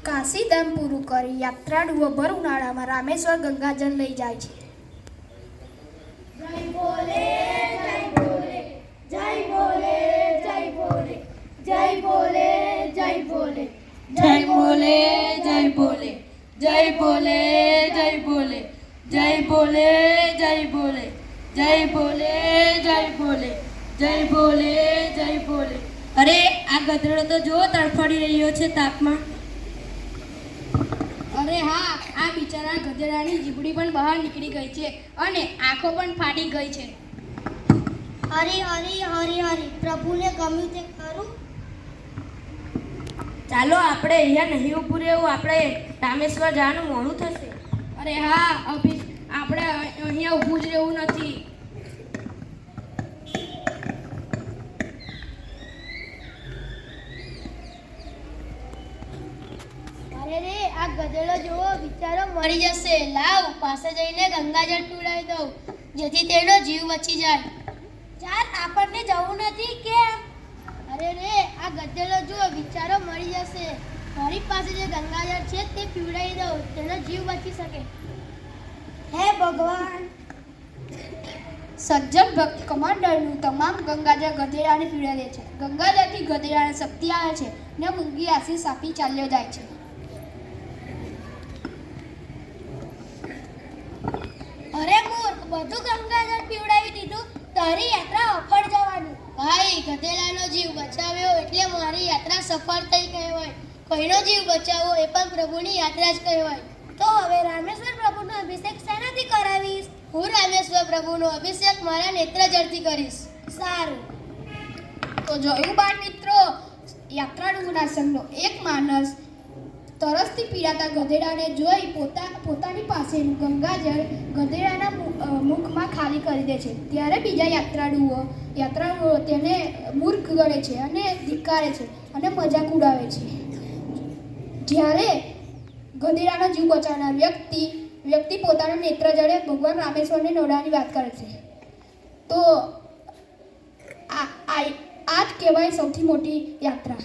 કાશીધામ પૂરું કરી યાત્રાળુઓ ભર ઉનાળામાં રામેશ્વર ગંગાજળ લઈ જાય છે. જય ભોલે જય ભોલે જય ભોલે જય ભોલે જય ભોલે જય ભોલે જય ભોલે જય ભોલે જય ભોલે જય ભોલે જય ભોલે જય ભોલે જય ભોલે જય ભોલે જય ભોલે જય ભોલે. અરે આ ગધેડો તો જો તડફડી રહ્યો છે તાપમાં. અરે હા, આ બિચારા ગધેડાની જીભડી પણ બહાર નીકળી ગઈ છે અને આંખો પણ ફાટી ગઈ છે. હરી હરી હરી હરી પ્રભુને ગમ્યું તે ખરું. ચાલો આપણે અહીંયા નહીં ઊભું રહેવું, આપણે રામેશ્વર જવાનું મોડું થશે. અરે હા, આપણે અહીંયા ઊભું જ રહેવું નથી. અરે રે આ ગધેડો જોવો બિચારો મરી જશે. લાવ પાસે જઈને ગંગાજળ પીવડાવી દઉં જેથી તેનો જીવ બચી જાય. ચાલ આપણને જવું નથી કેમ? અરે રે આ ગધેડો જુઓ બિચારો મરી જશે. મારી પાસે જે ગંગાજળ છે તે પીવડાવી દઉં, તેનો જીવ બચી શકે. હે ભગવાન. સજ્જન ભક્ત કમાન્ડરનું તમામ ગંગાજળ ગધેડાને પીવડાવે છે. ગંગાજળથી ગધેડાને શક્તિ આવે છે ને મૂંગી આશીષ આપી ચાલ્યો જાય છે. અરે મૂર્ખ, બધું ગંગાજળ પીવડાવી દીધું, તારી યાત્રા અફળ જવાની. ભાઈ ગધેડાનો જીવ બચાવ્યો એટલે મારી યાત્રા સફળ થઈ કહેવાય. કોઈનો જીવ બચાવવો એ પણ પ્રભુની યાત્રા જ કહેવાય. તો હવે રામેશ્વર પ્રભુનો અભિષેક શેનાથી કરાવીશ? હું રામેશ્વર પ્રભુનો અભિષેક મારા નેત્રજળથી કરીશ. સારું. તો જોયું બાળ મિત્રો, યાત્રાળુઓના સંઘનો એક માણસ તરસથી પીડાતા ગધેડાને જોઈ પોતાની પાસેનું ગંગાજળ ગધેડાના મુખમાં ખાલી કરી દે છે. ત્યારે બીજા યાત્રાળુઓ તેને મૂર્ખ ગણે છે અને ધિક્કારે છે અને મજાક ઉડાવે છે. જ્યારે ગધેડાનો જીવ બચાવનાર વ્યક્તિ પોતાના નેત્રજળે ભગવાન રામેશ્વરને નોડાની વાત કરે છે. તો આ જ કહેવાય સૌથી મોટી યાત્રા.